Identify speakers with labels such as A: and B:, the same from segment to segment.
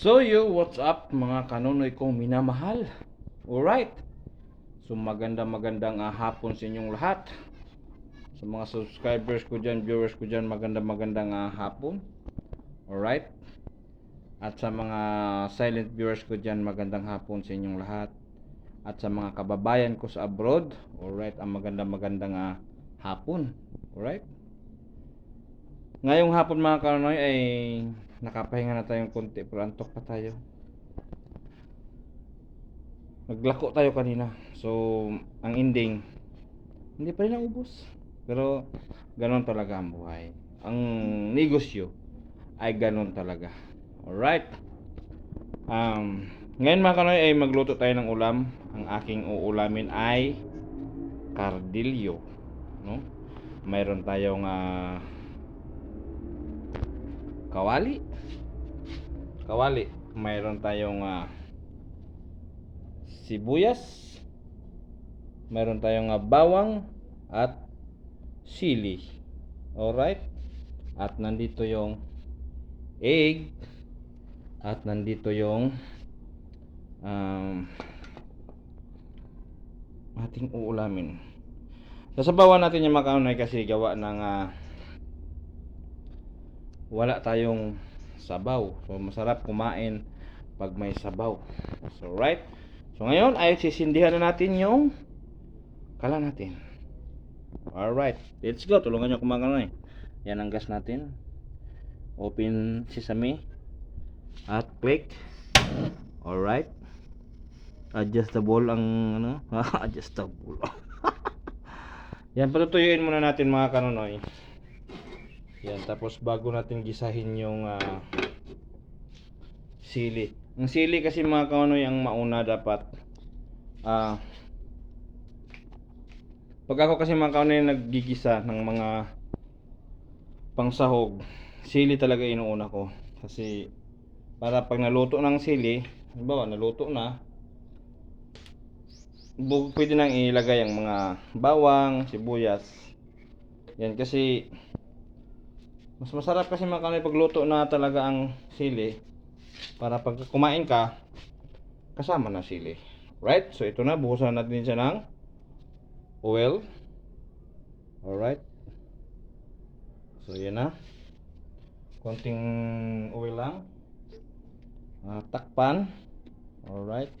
A: So what's up mga kanonoy kong minamahal? Alright, so magandang hapon sa inyong lahat. Sa mga subscribers ko dyan, viewers ko dyan, magandang hapon. Alright, at sa mga silent viewers ko dyan, magandang hapon sa inyong lahat. At sa mga kababayan ko sa abroad, alright, ang magandang hapon. Alright, ngayong hapon mga kanonoy ay nakapahinga na tayong konti pero antok pa tayo. Naglako tayo kanina. So, ang ending, hindi pa rin naubos. Pero, ganon talaga ang buhay. Ang negosyo ay ganon talaga. Alright. Ngayon mga kanoy ay magluto tayo ng ulam. Ang aking uulamin ay cardillo. No? Mayroon tayong kawali. Mayroon tayong sibuyas, meron tayong bawang at sili. Alright, at nandito yung egg, at nandito yung ating uulamin. Sasabawan natin yung makaunay kasi gawa ng wala tayong sabaw. So masarap kumain pag may sabaw. So right, so ngayon ay sisindihan na natin yung kala natin. Alright, let's go. Tulungan nyo kumakanay. Yan ang gas natin. Open sesame at click. Alright, adjustable ang adjustable. Yan, patutuyuin muna natin mga kanonoy. Yan, tapos bago natin gisahin yung sili. Ang sili kasi mga kanonoy ang mauna dapat. Pag ako kasi mga kanonoy naggigisa ng mga pangsahog, sili talaga inuuna ko. Kasi para pag naluto ng sili, halimbawa naluto na, pwede nang ilagay ang mga bawang, sibuyas. Yan kasi mas masarap kasi mga kanonoy pagluto na talaga ang sili. Para pag kumain ka, kasama na sili. Right? So ito na, buhusan natin siya ng oil. Alright. So yan na. Konting oil lang. Takpan. Alright.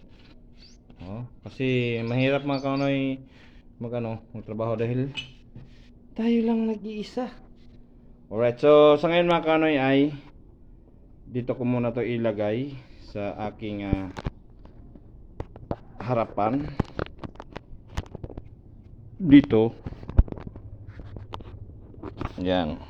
A: Kasi mahirap mga kanonoy magtrabaho dahil tayo lang nag-iisa. Alright, so sa ngayon mga kanonoy ay dito ko muna to ilagay sa aking harapan. Dito. Yan.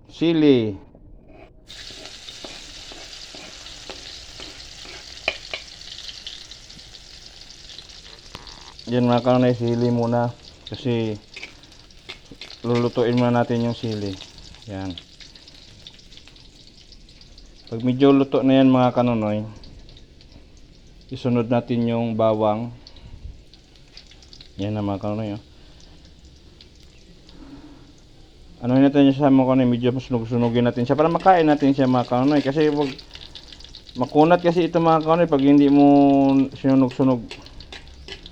A: Sili. Yan mga kanonoy, sili muna kasi lulutuin muna natin yung sili. Yan. Pag medyo luto na yan mga kanonoy, isunod natin yung bawang. Yan na mga kanonoy. Ano natin siya mga kanonoy, medyo sunog-sunugin natin siya para makain natin siya mga kanonoy. Kasi wag makunat kasi ito mga kanonoy pag hindi mo sinunog-sunog.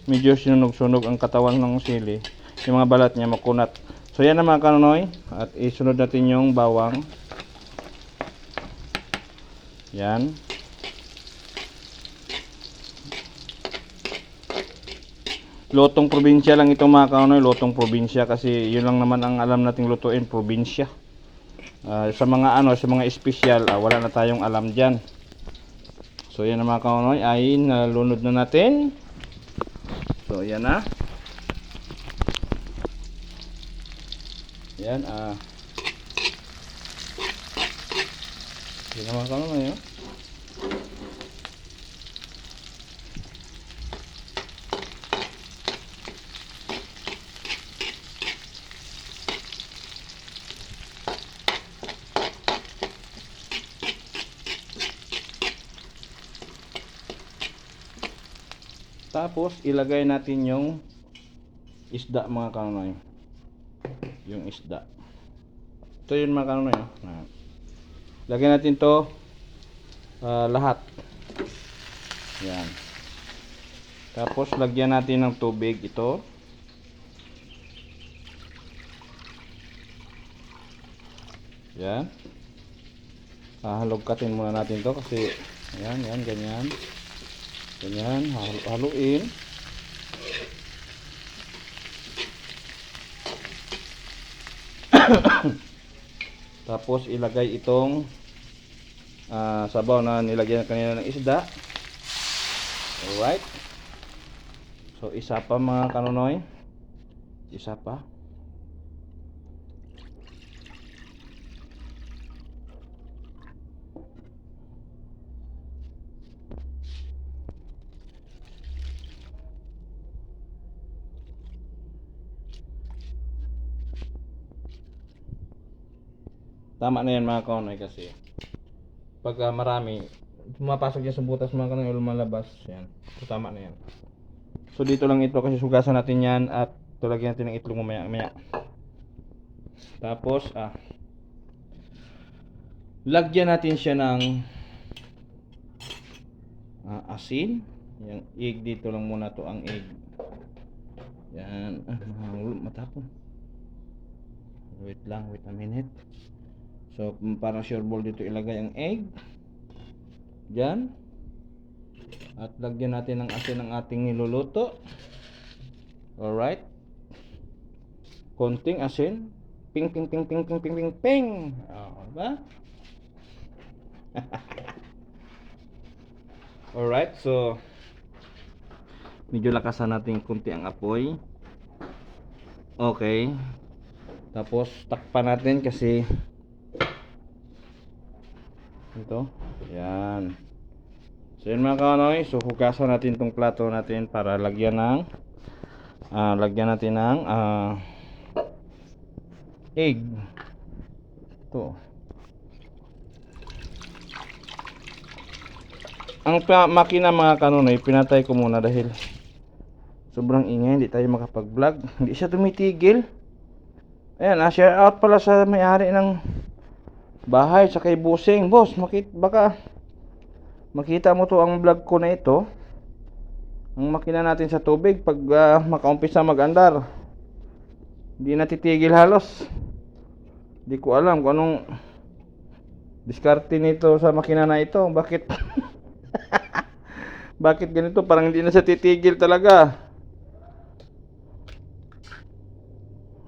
A: Medyo sinunog-sunog ang katawan ng sili. Yung mga balat niya makunat. So yan na mga kanonoy. At isunod natin yung bawang. Yan. Lotong probinsya lang ito mga kanonoy. Lotong probinsya kasi yun lang naman ang alam nating lutuin. Probinsya. Sa mga espesyal, wala na tayong alam dyan. So yan na mga kanonoy ay nalunod na natin. So yan na. Yan yan na mga kanonoy. Tapos ilagay natin yung isda mga kanonoy. yung isda. Ito yun mga kanonoy. Lagyan natin to lahat. Yan. Tapos lagyan natin ng tubig ito. Yan. Halugkatin muna natin to kasi yan, ganyan. Ganyan, haluin. Tapos ilagay itong sabaw na nilagyan kanina ng isda. Alright. So isa pa mga kanonoy. Isa pa. Tama na yan mga kanonoy kasi pag marami pumapasok yan sa butas mga kanonoy o lumalabas yan. So tama na yan. So dito lang ito kasi sugasan natin yan at tulagyan natin ng itlog mamaya. Tapos lagyan natin siya ng asin. Yung egg dito lang muna to ang egg. Yan. Matapon. Wait a minute. So, parang sure ball dito ilagay ang egg. Diyan. At lagyan natin ng asin ng ating niluluto. Alright. Konting asin. Ping. Diba? Alright, so medyo lakasan natin konti ang apoy. Okay. Tapos takpan natin kasi ito. Yan. So yun mga kanonoy, so hugasan natin tong plato natin para lagyan natin ng egg. Ito. Ang makina mga kanonoy, pinatay ko muna dahil sobrang ingay, hindi tayo makapag-vlog. Hindi siya tumitigil. Ayan, share out pala sa may-ari ng bahay sa kay Busing. Boss, baka makita mo to ang vlog ko na ito. Ang makina natin sa tubig pag makaumpisa mag-andar, hindi natitigil halos. Hindi ko alam kung anong diskarte nito sa makina na ito. Bakit bakit ganito? Parang hindi na siya titigil talaga.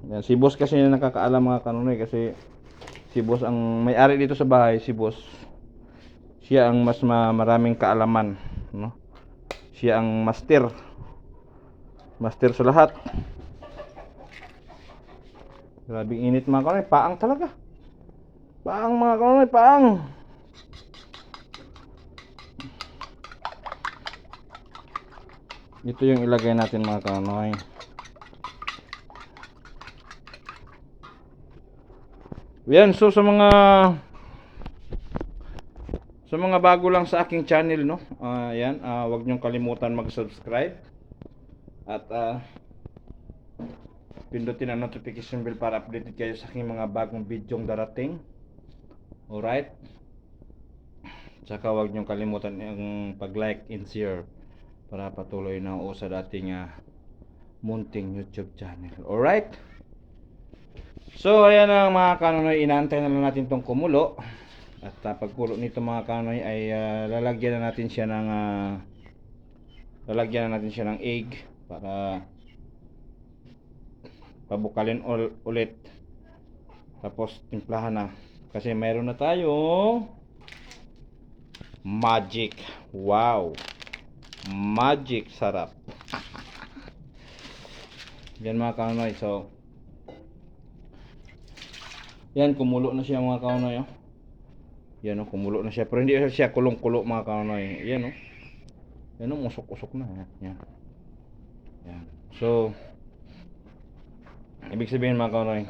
A: Yan, si boss kasi na nakakaalam mga kanonoy kasi si boss ang may-ari dito sa bahay. Si boss, siya ang mas maraming kaalaman, no? Siya ang master sa lahat. Grabe init mga kanonoy, paang talaga. Paang mga kanonoy, paang. Ito yung ilagay natin mga kanonoy. Yan, so sa mga bago lang sa aking channel, no. Yan, wag niyong kalimutan mag-subscribe at pindutin ang notification bell para updated kayo sa aking mga bagong videong darating. Alright. Tsaka wag niyong kalimutan ang pag-like and share para patuloy na usad ating munting YouTube channel. Alright. So ayan na mga kanonoy, inaantay na lang natin tong kumulo. At pagkulo nito mga kanonoy ay lalagyan na natin siya ng egg para pabukalin ulit. Tapos timplahan na kasi mayroon na tayong magic. Wow, magic sarap. Yan mga kanonoy, so yan, kumulo na siya mga kanonoy. Yan o, kumulo na siya. Pero hindi siya kulong-kulo mga kanonoy. Yan o. Yan o, usok-usok na. Yan. Yan. So, ibig sabihin mga kanonoy,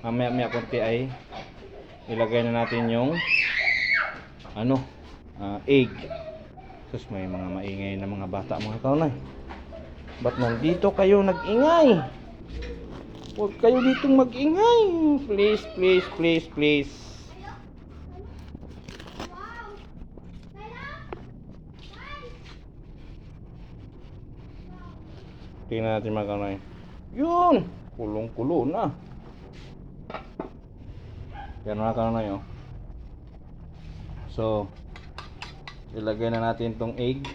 A: mamaya konti ay ilagay na natin yung egg. Sus, may mga maingay na mga bata mga kanonoy. Ba't nandito kayo nag-ingay? Huwag kayo ditong mag-ingay. Please, please, please, please. Tingnan natin mga kanoy. Yun! Kulong-kulo na. Yan mga kanoy, oh. So, ilagay na natin tong egg.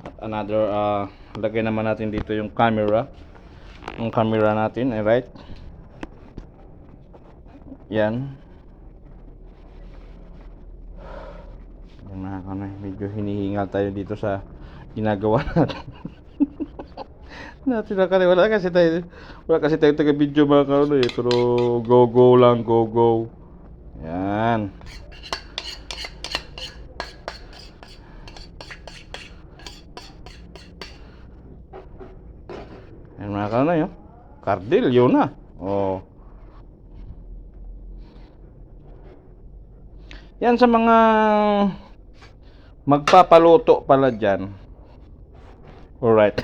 A: At another, lagay naman natin dito yung camera. Yung camera natin, alright? Yan. Yan mga kanoy. Medyo hinihingal tayo dito sa ginagawa natin. Natin na kanay. Wala kasi tayo taga-video mga kanoy. Pero go lang, go. Yan. Yan mga kanoy, oh. Kardilyo na. Oh. Yan sa mga magpapaluto pala dyan. Alright.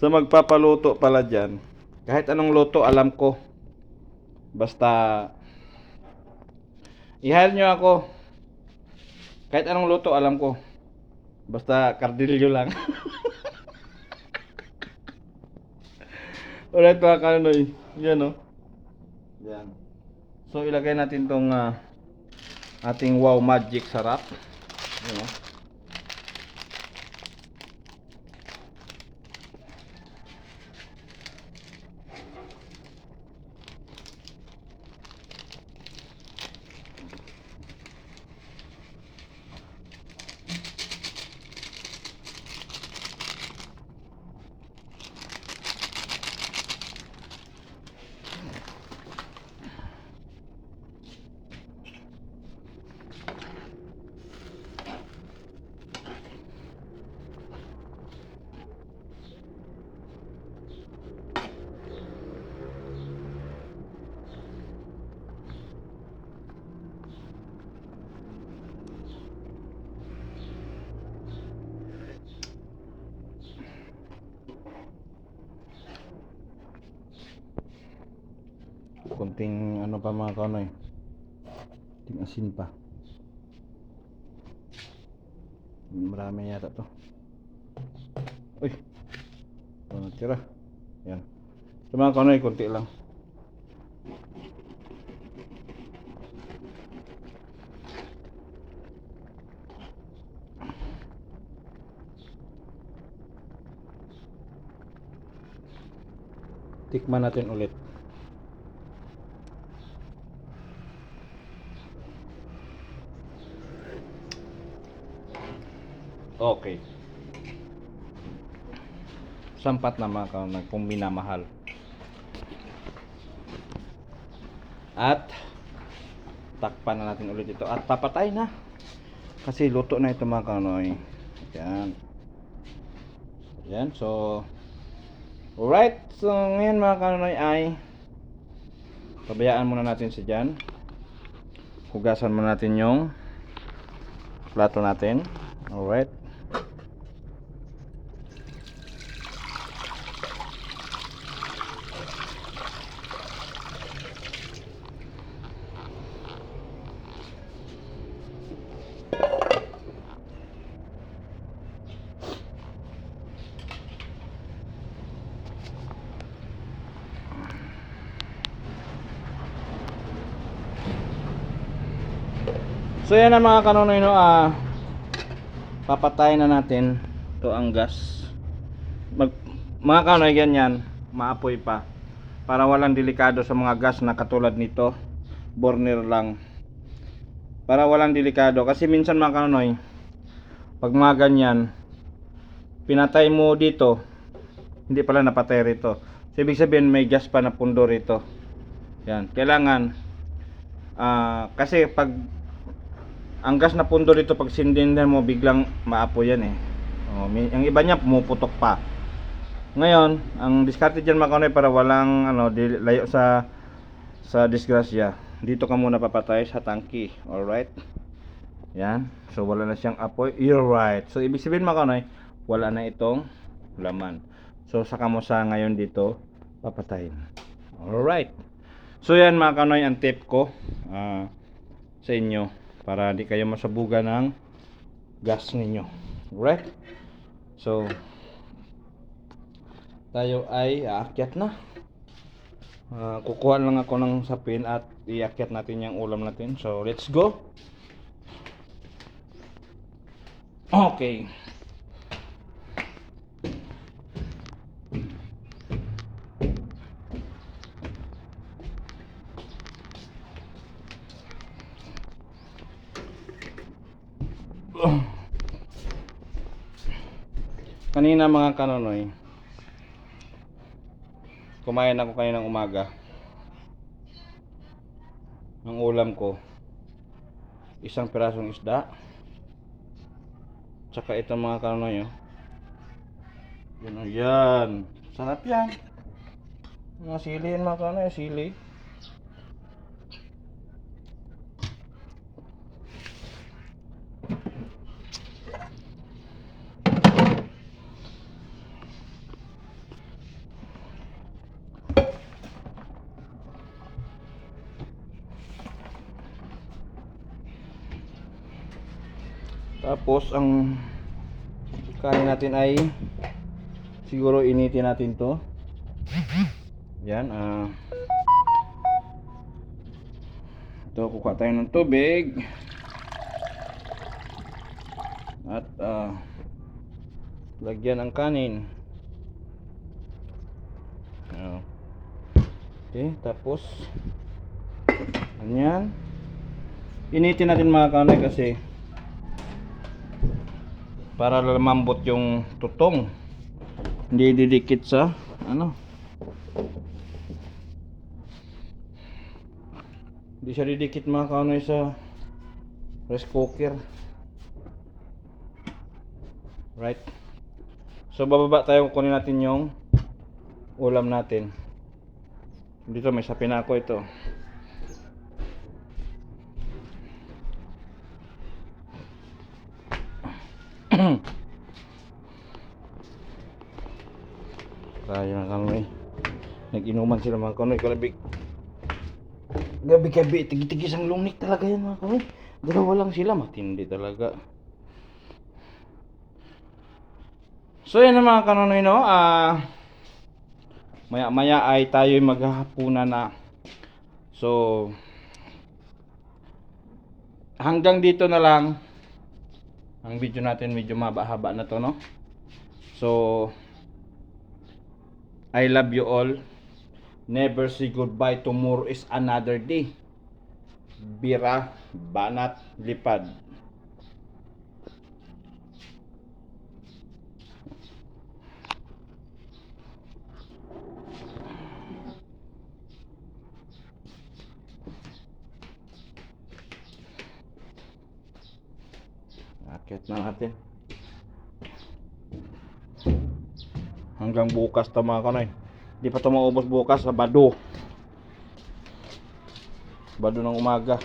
A: Sa magpapaluto pala dyan, kahit anong luto alam ko. Basta i-hire nyo ako. Kahit anong luto alam ko. Basta kardilyo lang. Alright mga kanoy. Yan, oh. Yan. So ilagay natin tong ating Wow Magic sarap. Yan, oh. Konting ano pa mga kanoy. Konting asin pa. Marami yata to. Uy. Ano tira? Yan. So mga kanoy, konti lang. Tikman natin ulit. Okay. Sampat na mga kanoy kung minamahal. At takpan na natin ulit ito at papatay na. Kasi luto na ito mga kanoy. Yan. Yan. So alright. So ngayon mga kanoy ay pabayaan muna natin siya dyan. Hugasan muna natin yung plato natin. Alright. So yan na mga kanonoy, no, papatayin na natin to ang gas. Mga kanonoy, ganyan maapoy pa para walang delikado sa mga gas na katulad nito, burner lang, para walang delikado. Kasi minsan mga kanonoy, pag mga ganyan pinatay mo dito, hindi pala napatay rito, so ibig sabihin may gas pa na pundo rito. Yan, kailangan kasi pag ang gas na pundo dito, pag sindihan mo biglang maapoy yan eh. Ang iba niya pumuputok pa. Ngayon, ang diskarte dyan mga kanoy para walang layo sa disgrasya, dito ka muna papatay sa tangki. Alright. Yan. So wala na siyang apoy. You're right. So ibig sabihin mga kanoy, wala na itong laman. So saka mo sa ngayon dito papatayin. Alright. So yan mga kanoy ang tip ko sa inyo para di kayo masabugan ng gas ninyo. Alright. So tayo ay aakyat na. Kukuha lang ako ng sapin at iakyat natin yung ulam natin. So let's go. Okay. Kanina mga kanonoy, kumain ako kaninang umaga. Ang ulam ko, isang pirasong isda. Tsaka ito mga kanonoy, yan. Sarap yan. Mga sili yan mga kanonoy, sili. Tapos ang kain natin ay siguro initin natin to. Yan, ito kukuha tayo ng tubig. At lagyan ang kanin. Okay, tapos ganyan. Initin natin mga kanay kasi para lumambot yung tutong, hindi didikit sa hindi siya didikit mga kanoy sa rice cooker. Right, so bababa tayo, kunin natin yung ulam natin. Dito may sapin ako ito. Kaya na kanoy, nag-inuman sila mga kanoy. Gabi-gabi, tigis ang lumik talaga yan mga kanoy. Dalawa lang sila, matindi talaga. So yan na mga kanoy, no? Maya-maya ay tayo maghahapunan na. So hanggang dito na lang ang video natin, medyo mahaba na to, no? So I love you all. Never say goodbye. Tomorrow is another day. Bira, banat, lipad. Akit na natin. Hanggang bukas to mga kanoy. Di pa to maubos bukas, Sabado ng umaga.